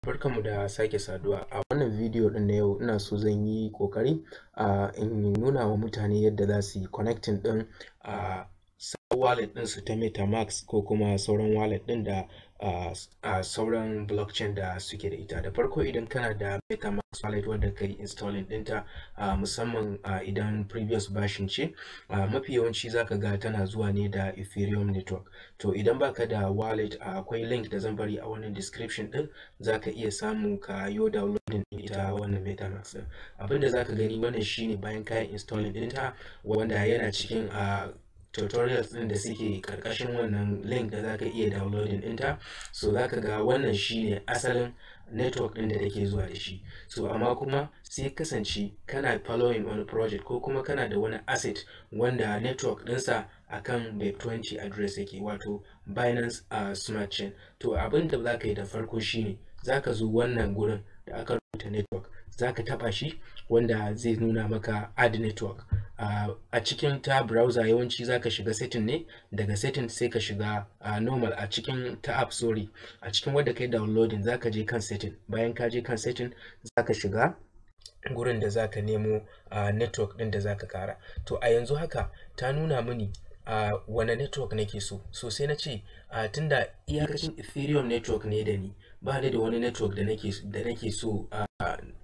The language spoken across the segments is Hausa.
Barkanmu da sake saduwa. A wannan bidiyo din na yau ina so zan yi kokari in nuna wa mutane yadda za su yi connecting din wallet din su ta MetaMask ko kuma sauran wallet din da sauran blockchain da suke da ita. Da farko idan kana da MetaMask wallet wanda ka yi installing dinta musamman idan previous version ce, mafi yawanci zaka ga tana zuwa ne da Ethereum network. To idan baka da wallet akwai link da zan bari a wannan description din, zaka iya samu ka yo downloading ita wannan MetaMask din. Abinda zaka gani wannan shine bayan kayan installing dinta, wanda yana cikin tutorials din da suke karkashin wannan link da zaka iya downloading ɗinta. So zaka ga wannan shine asalin network din da take zuwa da shi. So amma kuma sai kasance kana following on project ko kuma kana da wani asset wanda network ɗinsa akan Web20 address yake, wato Binance Smart Chain. To abin da zaka yi da farko shine zaka zo wannan gurin da aka rubuta network, zaka taba shi wanda zai nuna maka add network. A cikin ta browser yawanci zaka shiga setting ne, daga setting sai ka shiga normal a cikin ta app, sorry, a cikin wadda kai downloading zaka je kan setting. Bayan ka je kan setting zaka shiga gurin da zaka nemo network din da zaka kara. To a yanzu haka ta nuna mini wane network nake so. So sai na ce tunda iyakacin Ethereum network ne da ni, ba ni da wani network da nake so,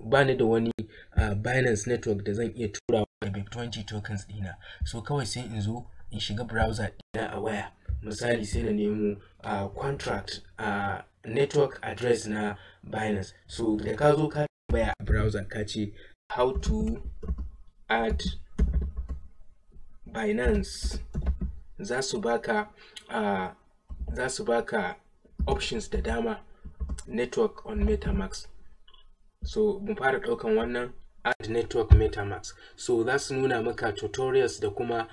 ba ni da wani Binance network da zan iya tura Web20 tokens dina. So kawai sai in zo in shiga browser dina a waya, misali sai na nemo contract network address na Binance. So da ka zo ka tambaya a browser ka ce how to add Binance, za su baka options da dama, network on MetaMask. So mun fara daukan wannan add network MetaMask. So za su nuna maka tutorials da kuma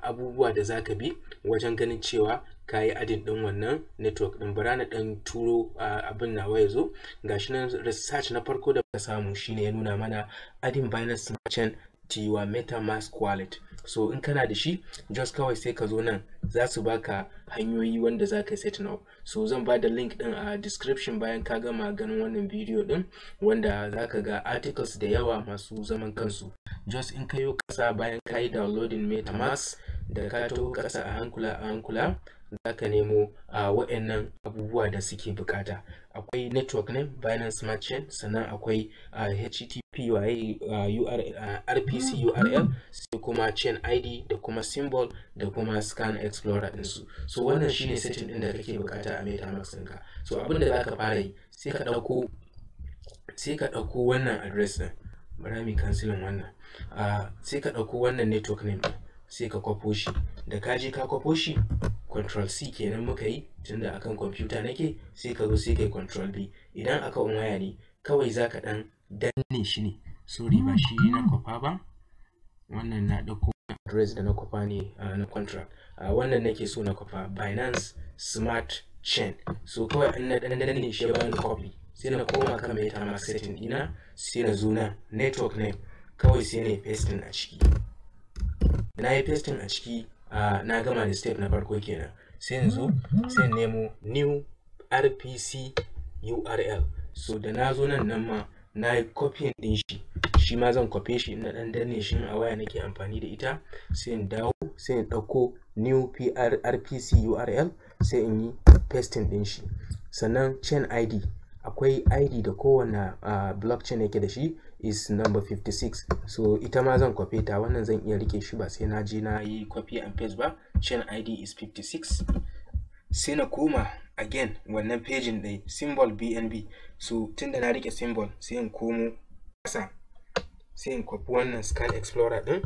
abubuwa da zaka bi wajen ganin cewa ka yi adding din wannan network din. Bara na dan turo abin nawa ya zo. Gashi nan research na farko da ka samu shine ya nuna mana adding Binance Smart Chain to your MetaMask wallet. So in kana da shi, just kawai sai ka zo nan, za su baka hanyoyi wanda za ka setting up. So zan ba da link din a description bayan ka gama ganin wannan bidiyo din, wanda za ka ga articles da yawa masu zaman kansu. Just in ka yo kasa bayan ka yi downloading MetaMask, da ka taho kasa a hankula za ka nemo waɗannan abubuwa da suke bukata. Akwai network name Binance Smart Chain, sannan akwai HTTP RPC URL, sai kuma chain ID da kuma symbol da kuma scan explorer ɗinsu. So wannan shine setting ɗin da kake bukata a MetaMask ɗinka. So abin da zaka fara yi, sai ka ɗauko wannan address ɗin. Bari mu cancelin wannan. Sai ka ɗauko wannan network name ɗin, sai ka kwafo shi. Da ka je ka kwafo shi, Control C kenan muka yi tunda akan computer nake, sai ka zo sai kai Control B. Idan akan waya ne, kawai zaka dan danne shi ne. Sorry, ba shi na kwafa ba. Wannan na dauko address da na kwafa ne na contract. Wannan nake so na kwafa Binance Smart Chain. So kawai in na danne shi ya bani copy, sai na koma kan MetaMask setting dina, sai na zo na network name, kawai sai na yi pasting a ciki. Na yi pasting a ciki, na gama da step na farko kenan. Sai yanzu sai nemo new RPC URL. So da na zo nan ma na yi copy din shi ma zan copy shi, na dan danne shi a waya nake amfani da ita. Sai in dawo, sai in dauko new RPC URL, sai in yi pasting din shi. Sannan chain ID, akwai ID da kowanne blockchain yake da shi, is number 56. So ita ma zan copy ta, wannan zan iya rike shi ba sai na je na yi copy and paste ba. Chain ID is 56. Sai na koma again wannan pagin ɗin symbol BNB. So tunda na rike symbol, sai in komo ƙasa, sai in copy wannan scan explorer ɗin,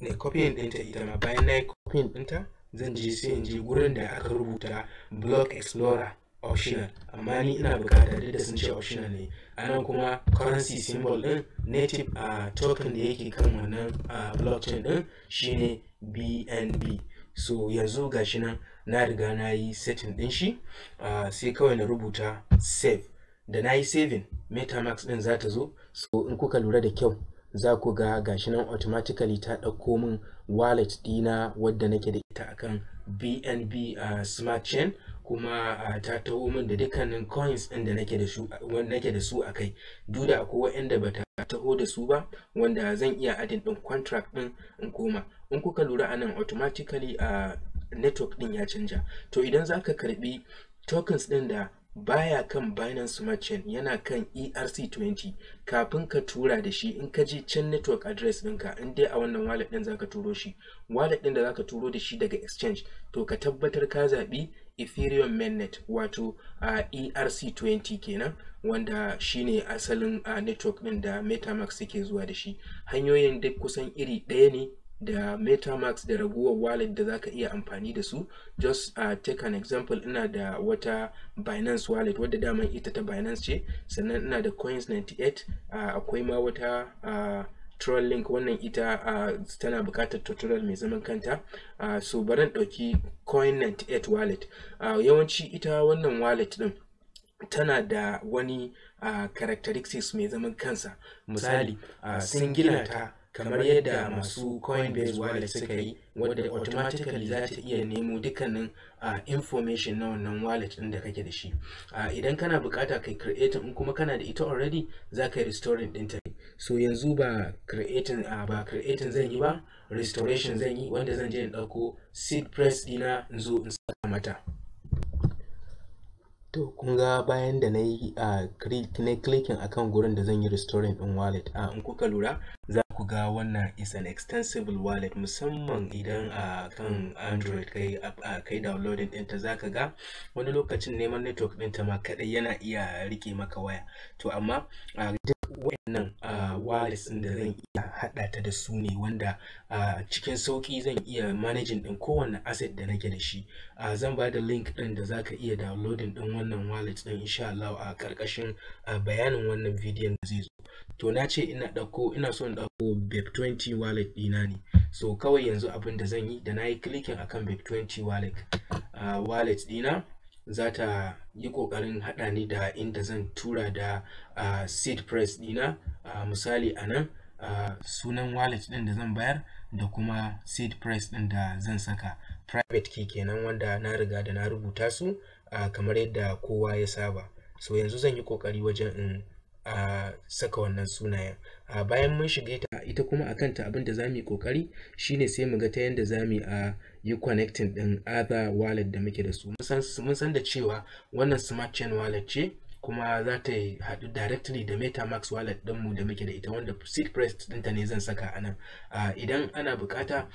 ne copying ɗinta ita ma. Bayan na yi copying ɗinta, zan je sai in je gurin da aka rubuta block explorer optional, amma ni ina bukata duk da sun ce optional ne. Anan kuma currency symbol din native token da yake kan wannan blockchain din shine BNB. So yanzu gashi nan na riga na yi setting din shi, sai kawai na rubuta save. Da na yi saving, MetaMask din za ta zo. So in kuka lura da kyau, za ku ga gashi nan automatically ta ɗauko min wallet dina wadda nake da ita akan BNB Smart Chain, kuma ta taho min da dukkanin coins ɗin da nake da su a kai, duk da akwai waɗanda bata taho da su ba wanda zan iya adin ɗin contract ɗin in koma. In kuka lura anan automatically network ɗin ya canja. To idan zaka karbi tokens ɗin da baya kan Binance Smart Chain, yana kan ERC20, kafin ka tura da shi in ka je can network address ɗinka, in dai a wannan wallet ɗin zaka turo shi, wallet ɗin da zaka turo da shi daga exchange, to ka tabbatar ka zaɓi Ethereum mainnet, wato ERC20 kenan, wanda shine asalin network ɗin da MetaMask suke zuwa da shi. Hanyoyin duk kusan iri ɗaya ne da MetaMask da raguwar wallet da zaka iya amfani da su. Just take an example, ina da wata Binance wallet wadda daman ita ta Binance ce, sannan ina da coins 98, akwai ma wata troll link, wannan ita tana buƙatar tutorial mai zaman kanta. So bari ɗauki coin 98 wallet. Yawanci ita wannan wallet ɗin tana da wani characteristics mai zaman kansa. Misali, sun gina ta kamar yadda masu Coinbase wallet suka yi, wadda automatically za ta iya nemo dukkanin information na wannan wallet ɗin da kake da shi. Idan kana bukata kai creating, in kuma kana da ita already za ka yi restoring ɗinta. So yanzu ba creating zan yi ba, restoration zan yi, wanda zan je in ɗauko seed press ɗina in zo in saka mata. To kun ga bayan da na yi clicking akan gurin da zan yi restoring ɗin wallet, in kuka lura za ku ga wannan is an extensible wallet, musamman idan kan Android kai downloading ɗinta, za ka ga wani lokacin neman network ɗinta ma kaɗai yana iya rike maka waya. To amma duk wayannan wallets ɗin da zan iya haɗa ta da su ne, wanda cikin sauƙi zan iya managing ɗin kowanne asset da nake da shi. Zan ba da link ɗin da za ka iya downloading ɗin wannan wallet ɗin insha Allah a ƙarƙashin bayanin wannan bidiyon da zai zo. To na ce ina so in ɗauko BEP20 wallet ɗina ne. So kawai yanzu abin da zan yi, da na yi clicking akan BEP20 wallet ɗina, za ta yi ƙoƙarin haɗa ni da inda zan tura da seed press ɗina. Misali a nan sunan wallet ɗin da zan bayar da kuma seed press ɗin da zan saka, private key kenan, wanda na riga da na rubuta su kamar yadda kowa ya saba. So yanzu zan yi ƙoƙari wajen in saka wannan sunayen. Bayan mun shige ta, ita kuma akan ta abin da za mu yi ƙoƙari shine sai mu ga ta yadda za mu yi connecting ɗin other wallet da muke da su. Mun san da cewa wannan smart chain wallet ce, kuma za ta haɗu directly da MetaMask wallet ɗinmu da muke da ita, wanda seed press ɗinta ne zan saka a nan. Idan ana buƙata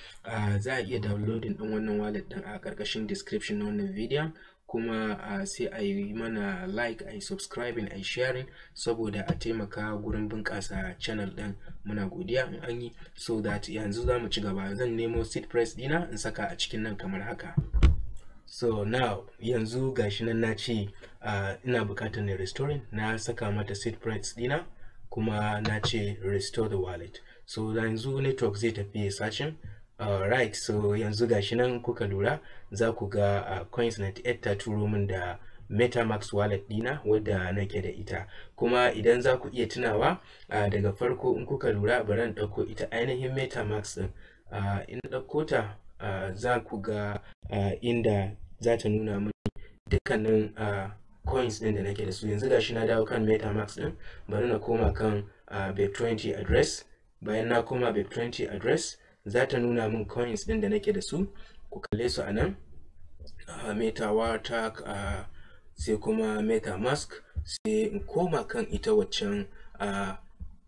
za a iya downloading ɗin wannan wallet ɗin a ƙarƙashin description na wannan bidiyon, kuma sai a yi mana like, a yi subscribing, a yi sharing, saboda a taimaka gurin bunƙasa channel ɗin. Muna godiya in an yi. So that yanzu za mu ci gaba. Zan nemo seed press ɗina in saka a cikin nan kamar haka. So now yanzu gashi nan na ce ina buƙatar ne restoring, na saka mata seed press ɗina, kuma na ce restore the wallet. So yanzu network zai tafi searching. Right, so yanzu gashi nan kuka lura za ku ga coins 98 ta turo min da MetaMask wallet ɗina wadda nake da ita. Kuma idan za ku iya tunawa daga farko, in kuka lura, bari in ɗauko ita ainihin MetaMask ɗin. In ɗauko ta za ku ga inda za ta nuna mini dukkanin coins ɗin da nake da su. Yanzu gashi na dawo kan MetaMask ɗin, bari na koma kan BEP20 address. Bayan na koma BEP20 address, za ta nuna min coins ɗin da nake da su. Ku kalle su a nan, MetaWater, sai kuma MetaMask, sai in koma kan ita waccan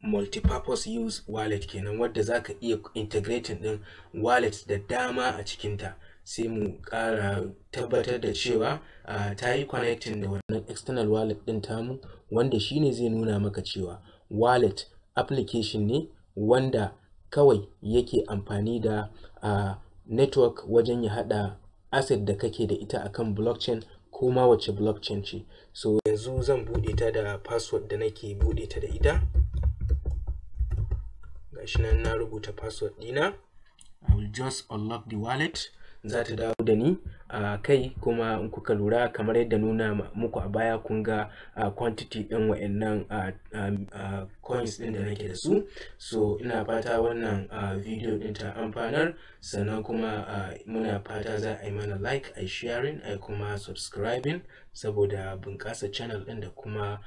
multipurpose use wallet kenan, wadda za ka iya integrating ɗin wallet da dama a cikinta. Sai mu ƙara tabbatar da cewa ta yi connecting da wannan external wallet ɗin tamu, wanda shine zai nuna maka cewa wallet application ne wanda kawai yake amfani da network wajen ya haɗa asset da kake da ita akan blockchain, ko ma wacce blockchain ce. So yanzu zan buɗe ta da password da nake buɗe ta da ita. Gashi nan na rubuta password ɗina. I will just unlock the wallet. Za ta dawo da ni kai, kuma in kuka lura kamar yadda nuna muku a baya kun ga quantity ɗin wa'annan coins ɗin da nake da su. So ina fata wannan video ɗin ta amfanar, sannan kuma muna fata za a yi mana like, a sharing, a kuma subscribing saboda bunƙasa channel ɗin da kuma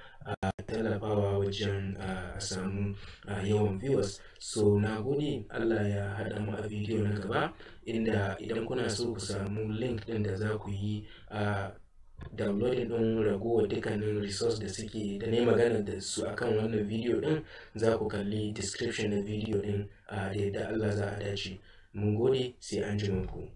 tallafawa wajen a samu yawan viewers. So na gode, Allah ya haɗa mu a video na gaba, inda idan kuna so ku samu link ɗin da za ku yi downloading ɗin ragowar dukkanin resource da suke da ne magana da su akan wannan video ɗin, za ku kalli description na video ɗin da yadda Allah za a dace. Mun gode, sai an ji ku.